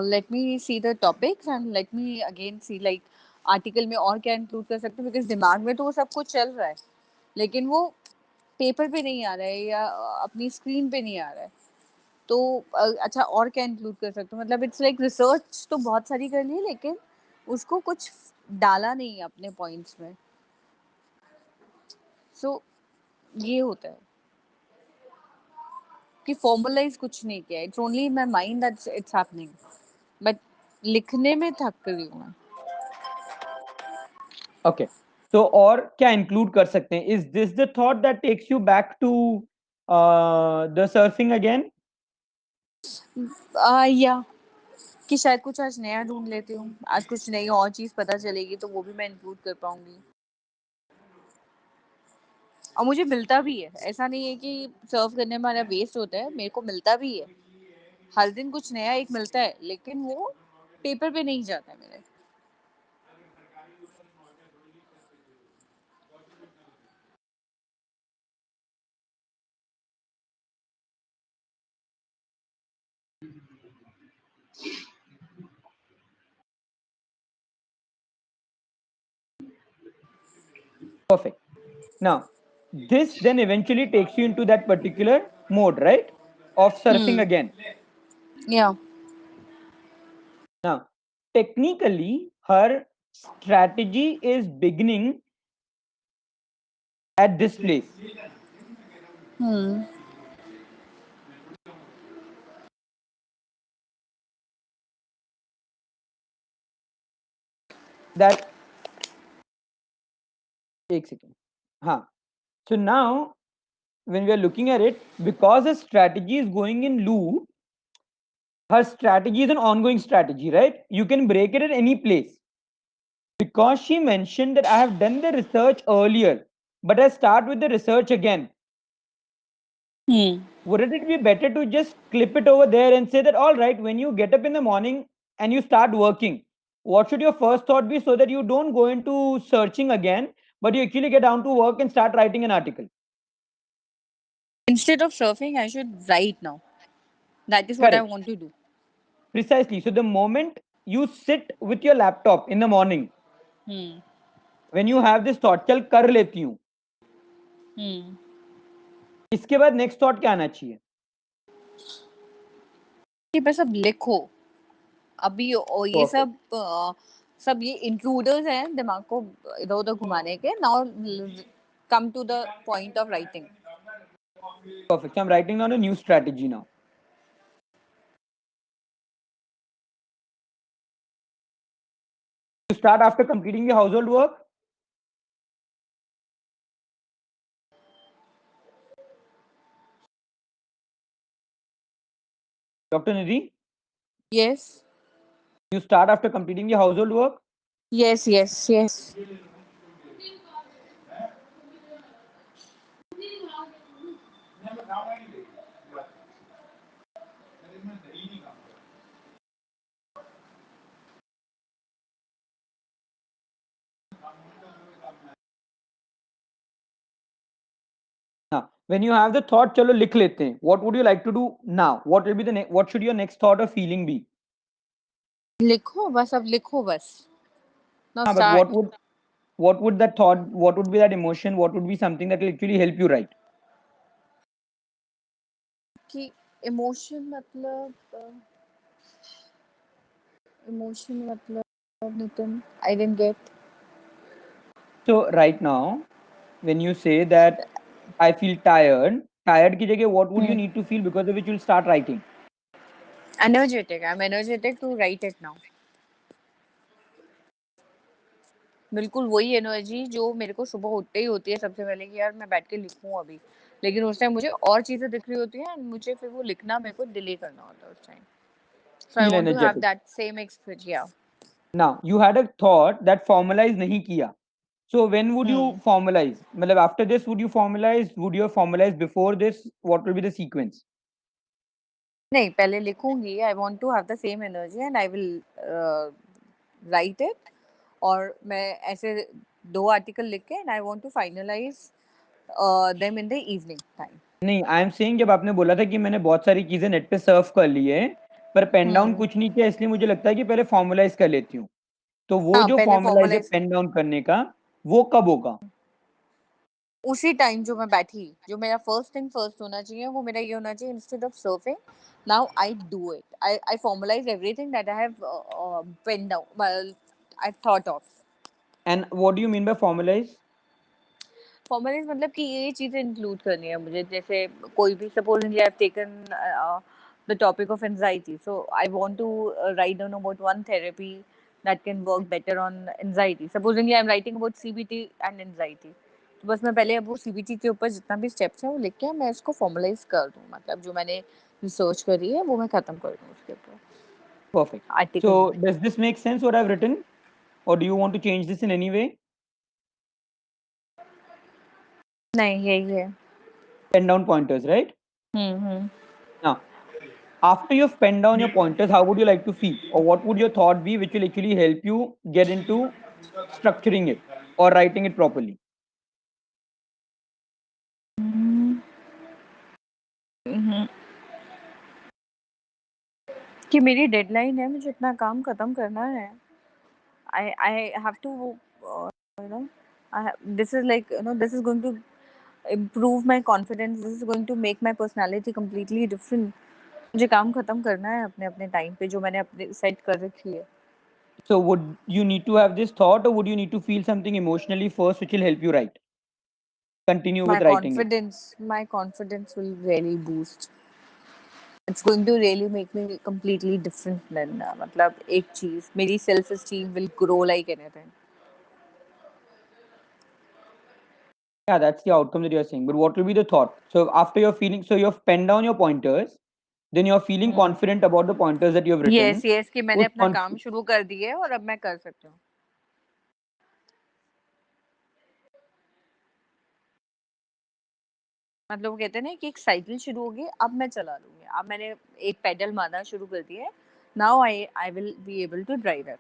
let me see the topics and let me again see like article में और क्या include कर सकते हैं because दिमाग में तो वो सब कुछ चल रहा है लेकिन वो पेपर पे नहीं आ रहा है या अपनी स्क्रीन पे नहीं आ रहा है. तो अच्छा और क्या इंक्लूड कर सकते हो. मतलब इट्स लाइक रिसर्च तो बहुत सारी कर ली लेकिन उसको कुछ डाला नहीं अपने पॉइंट्स में. सो ये होता है कि फॉर्मलाइज कुछ नहीं किया. It's only in my mind that it's happening but लिखने में थक रही हूँ मैं. Okay. So और क्या include कर सकते हैं? Is this the thought that takes you back to the surfing again? या कि शायद कुछ आज नया ढूंढ लेती हूँ. आज कुछ नई और चीज पता चलेगी तो वो भी मैं इंक्लूड कर पाऊंगी. और मुझे मिलता भी है. ऐसा नहीं है कि सर्व करने में हमारा वेस्ट होता है. मेरे को मिलता भी है. हर दिन कुछ नया एक मिलता है लेकिन वो पेपर पे नहीं जाता है मेरे. Perfect. Now, this then eventually takes you into that particular mode, right? Of surfing again. Yeah. Now, technically, her strategy is beginning at this place. That, एक second. हाँ. So now, when we are looking at it, because the strategy is going in loop, her strategy is an ongoing strategy, right? You can break it at any place. Because she mentioned that I have done the research earlier, but I start with the research again. Wouldn't it be better to just clip it over there and say that, all right, when you get up in the morning and you start working, what should your first thought be so that you don't go into searching again, but you actually get down to work and start writing an article? Instead of surfing, I should write now. That is what I Correct. want to do. Precisely. So the moment you sit with your laptop in the morning, when you have this thought, चल कर लेती हूँ, इसके बाद next thought क्या आना चाहिए? कि बस अब लिखो. अभी ये सब ये इंट्रूडर्स हैं दिमाग को इधर उधर घुमाने के. Now come to the point of writing. Perfect. So I'm writing down a new strategy now. To start after completing the household work? Dr. Nidhi? Yes. You start after completing the household work? Yes. हाँ. when you have the thought, chalo likh lete hain, what would you like to do now? What will be the what should your next thought or feeling be? लिखो बस, अब लिखो बस. Now But start. what would that thought, what would be that emotion, what would be something that will actually help you write? कि emotion मतलब Nitin, I didn't get. So right now, when you say that I feel tired, tired की जगह what would you need to feel because of which you'll start writing? Energetic. I'm energetic to write it now. बिल्कुल वही energy जो मेरे को सुबह उठते ही होती है सबसे पहले कि यार मैं बैठ के लिखूं अभी, लेकिन उस टाइम मुझे और चीजें दिख रही होती हैं, मुझे फिर वो लिखना मेरे को डिले करना होता है उस time. So I Feel want to have energetic. That same experience. या Now you had a thought that formalize नहीं किया. So when would you formalize? मतलब after this would you formalize? Would you have formalized before this? What will be the sequence? नहीं, पहले लिखूंगी. I want to have the same energy and I will write it. और मैं ऐसे 2 article लिख के and I want to finalise them in the evening time. नहीं, I am saying जब आपने बोला था कि मैंने बहुत सारी चीजें नेट पे सर्फ कर ली है पर पेन डाउन कुछ नहीं किया, इसलिए मुझे लगता है कि पहले फॉर्मलाइज कर लेती हूँ. तो वो हाँ, जो पहले फॉर्मलाइज है फॉर्मलाइज पेन डाउन करने का, वो कब होगा? उसी टाइम जो मैं बैठी. जो मेरा फर्स्ट थिंग फर्स्ट होना चाहिए वो मेरा ये होना चाहिए, instead of surfing now I do it. I formalise everything that I have pen down, I thought of. And what do you mean by formalise? Formalise मतलब कि ये चीजें इंक्लूड करनी है मुझे. जैसे कोई भी supposedly I have taken the topic of anxiety, so I want to write down about one therapy that can work better on anxiety. Supposingly I'm writing about CBT and anxiety, तो बस मैं पहले अब वो CBT के ऊपर जितना भी स्टेप्स है वो लिख के मैं इसको फॉर्मलाइज कर दूं. मतलब जो मैंने रिसर्च करी है वो मैं खत्म कर दूं उसके ऊपर Perfect. आर्टिकल So में. does this make sense what I've written, or do you want to change this in any way? नहीं, यही है. Pen down pointers, right? Now, after you've penned down your pointers, how would you like to feel, or what would your thought be which will actually help you get into structuring it or writing it properly? कि मेरी deadline है, मुझे इतना काम खत्म करना है. I have to, you know, this is like, this is going to improve my confidence. This is going to make my personality completely different. मुझे काम खत्म करना है अपने अपने टाइम पे जो मैंने अपने सेट कर रखी है. So would you need to have this thought, or would you need to feel something emotionally first which will help you write? Continue with writing it. My confidence will really boost. It's going to really make me completely different then. मतलब एक चीज, मेरी self esteem will grow like anything. Yeah, that's the outcome that you're saying. But what will be the thought? So after you're feeling, so you've penned down your pointers, then you're feeling confident about the pointers that you've written. Yes, कि मैंने उस अपना काम शुरू कर दिया है और अब मैं कर सकती हूँ. मतलब वो कहते हैं ना कि एक साइकिल शुरू होगी, अब मैं चला लूंगी. अब मैंने एक पेडल मारना शुरू कर दिया है. Now I will be able to drive it.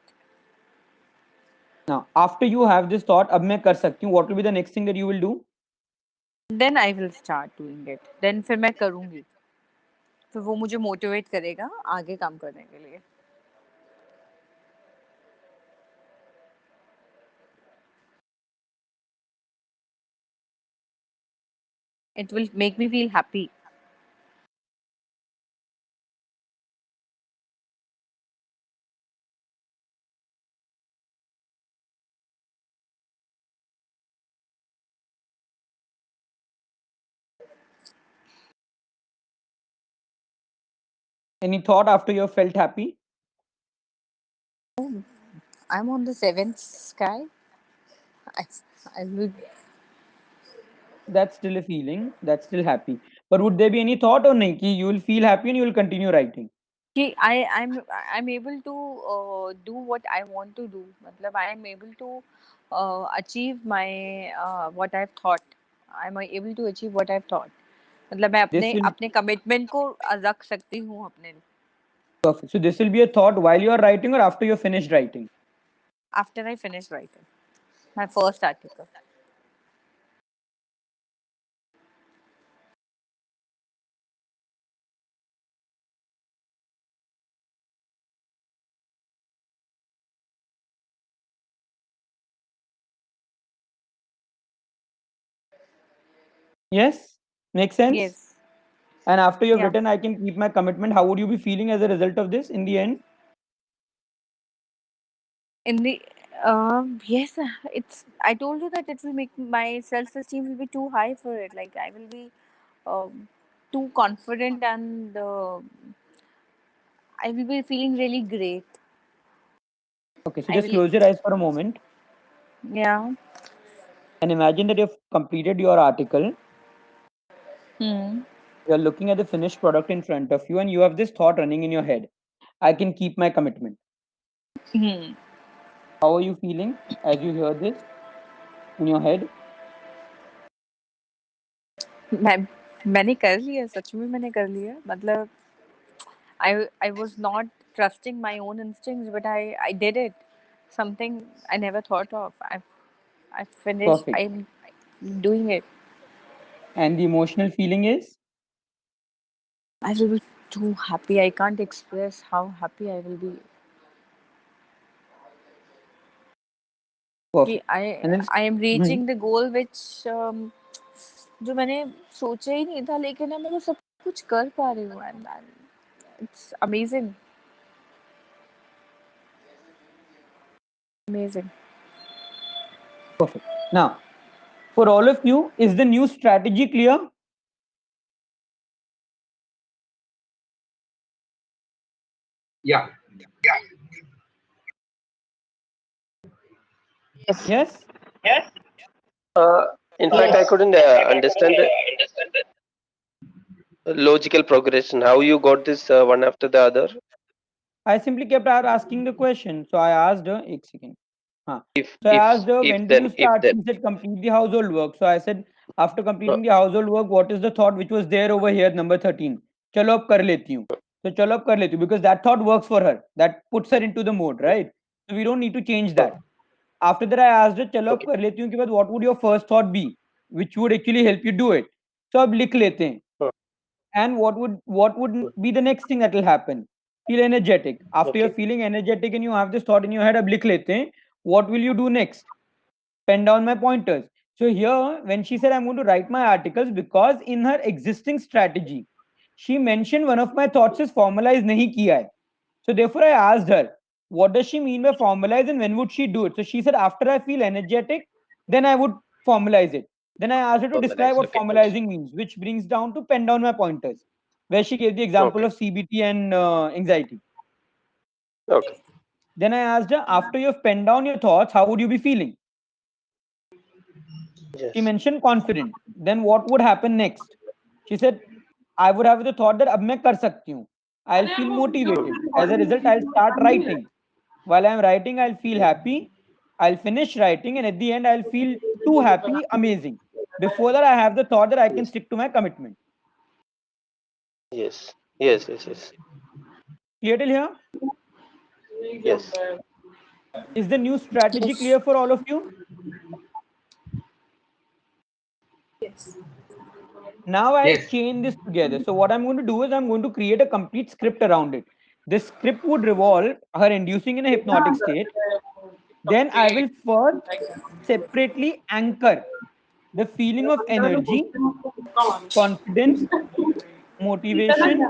Now, after you have this thought, अब मैं कर सकती हूँ, what will be the next thing that you will do? Then I will start doing it. Then फिर मैं करूंगी. फिर वो मुझे मोटिवेट करेगा आगे काम करने के लिए. It will make me feel happy. Any thought after you have felt happy? I'm on the seventh sky. I, I would. That's still a feeling. That's still happy. But would there be any thought or nahi ki you will feel happy and you will continue writing? I'm able to do what I want to do. मतलब I am able to achieve my what I've thought. I'm able to achieve what I've thought. मतलब मैं This अपने will अपने commitment को रख सकती हूँ अपने. perfect. So this will be a thought while you are writing or after you have finished writing? After I finish writing my first article. Yes, makes sense. Yes. And after you've Yeah. written, I can keep my commitment. How would you be feeling as a result of this in the end? In the yes, it's. I told you that it will make my self-esteem will be too high for it. Like I will be um, too confident, and I will be feeling really great. Okay, so I just will. close your eyes for a moment Yeah. and imagine that you've completed your article. Hmm. You're looking at the finished product in front of you, and you have this thought running in your head: I can keep my commitment. Hmm. How are you feeling as you hear this in your head? मैं मैंने कर लिया, सच में मैंने कर लिया, मतलब I was not trusting my own instincts, but I did it. Something I never thought of. I finished. Perfect. I'm doing it. And the emotional feeling is I will be too happy. I can't express how happy I will be. कि perfect. I And then, I am hmm, reaching the goal which जो मैंने सोचा ही नहीं था, लेकिन ना मैं वो सब कुछ कर पा रही हूँ, and it's amazing, amazing. perfect. Now, for all of you, is the new strategy clear? Yeah. Yes? Uh, in fact, I couldn't understand the logical progression. How you got this one after the other? I simply kept asking the question. So I asked her, एक second. Huh. If So I if asked her, if when did then you if start? then. She said, complete the household work. So I said, after Uh, completing the household work, what is the thought which was there over here, number 13? चलो अब कर लेती हूँ. So चलो अब कर लेती हूँ, because that thought works for her. That puts her into the mode, right? So we don't need to change that. After that, I asked her, चलो अब okay. कर लेती हूँ के बाद what would your first thought be, which would actually help you do it? So अब लिख लेते हैं. Uh, And what would be the next thing that will happen? Feel energetic. After you're okay. feeling energetic and you have this thought in your head, ab likh lete hain, what will you do next? Pen down my pointers. So here, when she said I'm going to write my articles, because in her existing strategy, she mentioned one of my thoughts is formalize nahi kiya hai. So therefore, I asked her, what does she mean by formalize and when would she do it? So she said, after I feel energetic, then I would formalize it. Then I asked her to describe Formalize. what Okay. formalizing means, which brings down to pen down my pointers, where she gave the example Okay. of CBT and anxiety. Okay. Then I asked her, after you've penned down your thoughts, how would you be feeling? She Yes. mentioned confident. Then what would happen next? She said, I would have the thought that अब मैं कर सकती हूँ. I'll feel motivated. As a result, I'll start writing. While I'm writing, I'll feel happy. I'll finish writing, and at the end, I'll feel too happy, amazing. Before that, I have the thought that I can Yes. stick to my commitment. Yes. Yes. Yes. Yes. Clear till here? Yes. Is the new strategy Yes. clear for all of you? Yes. Now I'll Yes. chain this together. So what I'm going to do is I'm going to create a complete script around it. This script would revolve her inducing in a hypnotic state. Then I will first separately anchor the feeling of energy, confidence, motivation,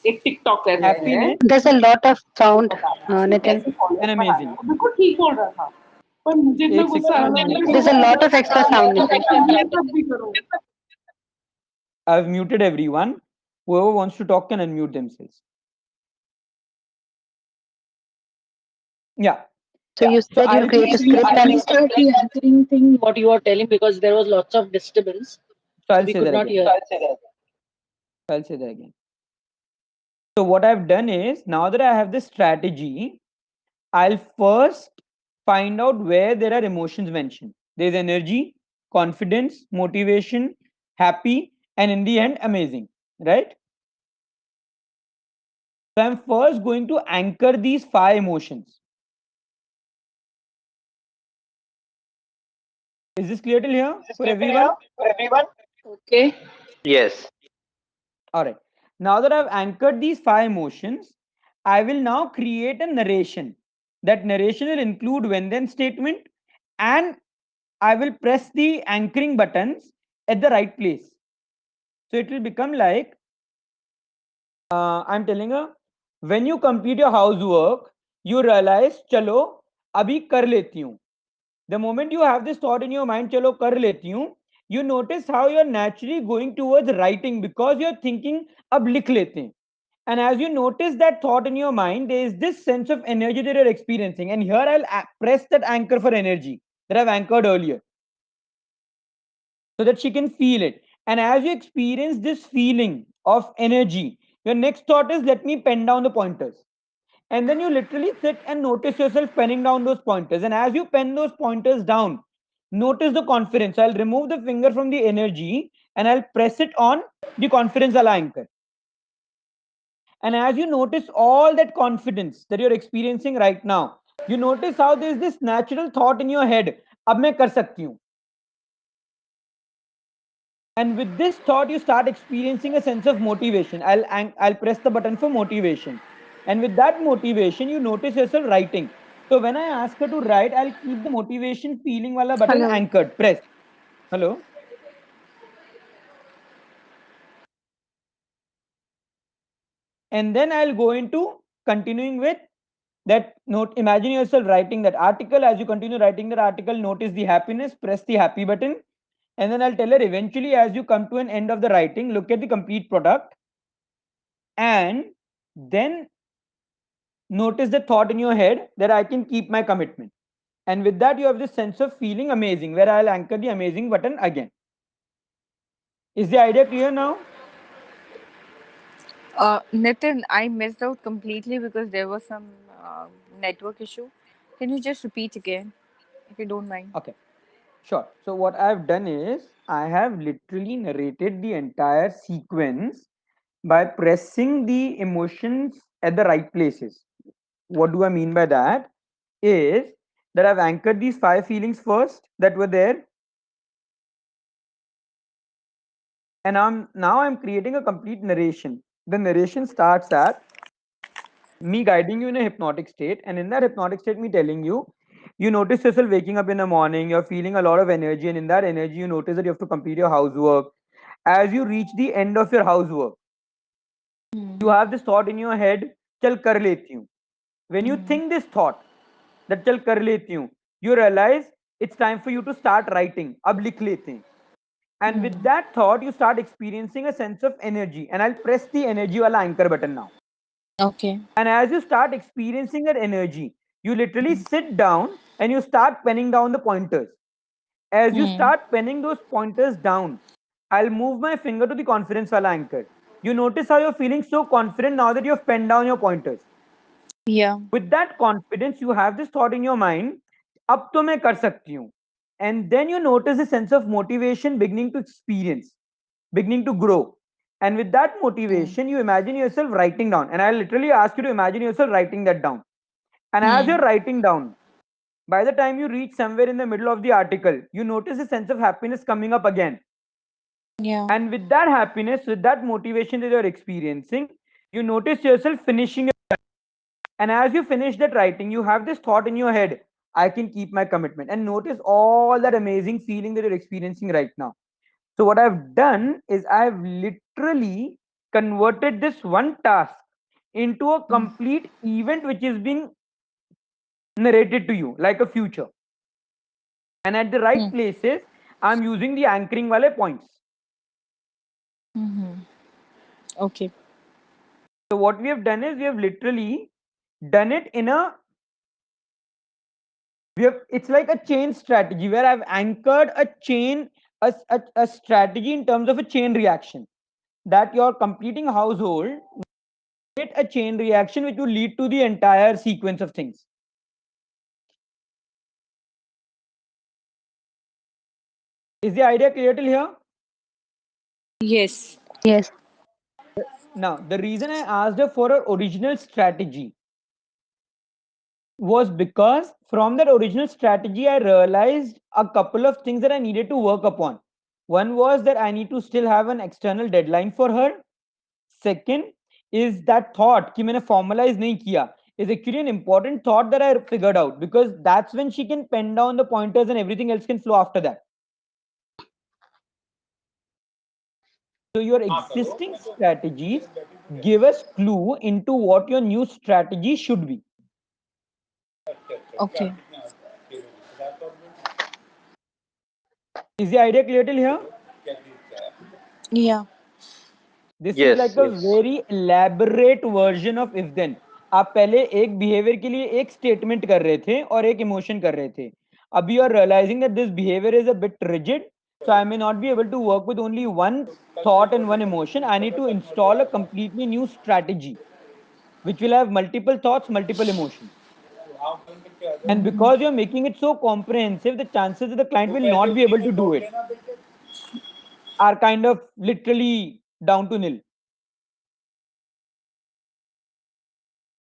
एक TikToker है happiness, There's a lot of sound, बताया कि Nitin. कैसे follow and banana amazing. है, बिल्कुल ठीक बोल रहा था, पर मुझे इतना एक गुस्सा आ सेकंड रहा मैं है म्यूट कि There's करता a हूँ. lot of extra sound, Nitin. ये सब भी करो. I've muted everyone. Whoever wants to talk can unmute themselves. Yeah. So you So said you'll I'll be create a Actually, script I and missed out the anchoring thing, what you were telling, because there was lots of disturbance, so so I'll we say could that not again. hear. I'll say that again. So what I've done is, now that I have this strategy, I'll first find out where there are emotions mentioned. There's energy, confidence, motivation, happy, and in the end, amazing. Right? So I'm first going to anchor these 5 emotions. Is this clear till here for everyone? Okay. Yes. All right. Now that I've anchored these 5 emotions, I will now create a narration. That narration will include when then statement, and I will press the anchoring buttons at the right place. So it will become like, I'm telling her, when you complete your housework, you realize, chalo, abhi kar leti hu. The moment you have this thought in your mind, chalo kar leti hu, you notice how you're naturally going towards writing because you're thinking, ab likh lete hain. And as you notice that thought in your mind, there is this sense of energy that you're experiencing. And here I'll press that anchor for energy that I've anchored earlier so that she can feel it. And as you experience this feeling of energy, your next thought is, let me pen down the pointers. And then you literally sit and notice yourself penning down those pointers. And as you pen those pointers down, notice the confidence. I'll remove the finger from the energy and I'll press it on the confidence wala anchor. And as you notice all that confidence that you're experiencing right now, you notice how there's this natural thought in your head, ab main kar sakti hu. And with this thought, you start experiencing a sense of motivation. I'll press the button for motivation. And with that motivation, you notice yourself writing. So when I ask her to write, I'll keep the motivation feeling wala button Hello. anchored, press. Hello. And then I'll go into continuing with that note. Imagine yourself writing that article. As you continue writing that article, notice the happiness, press the happy button. And then I'll tell her, eventually, as you come to an end of the writing, look at the complete product. And then notice the thought in your head that I can keep my commitment. And with that, you have this sense of feeling amazing, where I'll anchor the amazing button again. Is the idea clear now? Nitin, I missed out completely because there was some network issue. Can you just repeat again, if you don't mind? Okay, sure. So what I've done is I have literally narrated the entire sequence by pressing the emotions at the right places. What do I mean by that? Is that I've anchored these 5 feelings first that were there, and I'm creating a complete narration. The narration starts at me guiding you in a hypnotic state, and in that hypnotic state, me telling you, you notice yourself waking up in the morning, you're feeling a lot of energy, and in that energy, you notice that you have to complete your housework. As you reach the end of your housework, you have this thought in your head, chal kar leti hu. When you think this thought, that chal kar leti hu, you realize it's time for you to start writing. Ab likh lete hain. And with that thought, you start experiencing a sense of energy. And I'll press the energy wala anchor button now. Okay. And as you start experiencing that energy, you literally sit down and you start penning down the pointers. As you start penning those pointers down, I'll move my finger to the confidence wala anchor. You notice how you're feeling so confident now that you've penned down your pointers. Yeah. With that confidence, you have this thought in your mind, ab to main kar sakti hu. And then you notice a sense of motivation beginning to experience, beginning to grow. And with that motivation, you imagine yourself writing down. And I literally ask you to imagine yourself writing that down. And as you're writing down, by the time you reach somewhere in the middle of the article, you notice a sense of happiness coming up again. Yeah. And with that happiness, with that motivation that you're experiencing, you notice yourself finishing. And as you finish that writing, you have this thought in your head, I can keep my commitment. And notice all that amazing feeling that you're experiencing right now. So what I've done is I've literally converted this one task into a complete event which is being narrated to you like a future. And at the right places, I'm using the anchoring wale points. Okay. So what we have done is we have literally done it in a it's like a chain strategy where I've anchored a chain, a strategy in terms of a chain reaction that you're completing household, get a chain reaction which will lead to the entire sequence of things. Is the idea clear till here? Yes. Yes. Now, the reason I asked her for her original strategy was because from that original strategy, I realized a couple of things that I needed to work upon. One was that I need to still have an external deadline for her. Second is that thought कि मैंने formalize नहीं किया is actually an important thought that I figured out, because that's when she can pen down the pointers and everything else can flow after that. So your existing strategies give us clue into what your new strategy should be. Okay. Is the idea clear till here? Yeah. This is Yes, like a yes. very elaborate version of if then. आप पहले एक behaviour के लिए एक statement कर रहे थे और एक इमोशन कर रहे थे. अब you are realizing that this behavior is a bit rigid, so I may not be able to work with only one thought and one emotion. I need to install a completely new strategy which will have multiple thoughts, multiple emotions. And because you're making it so comprehensive, the chances that the client will not be able to do it are kind of literally down to nil.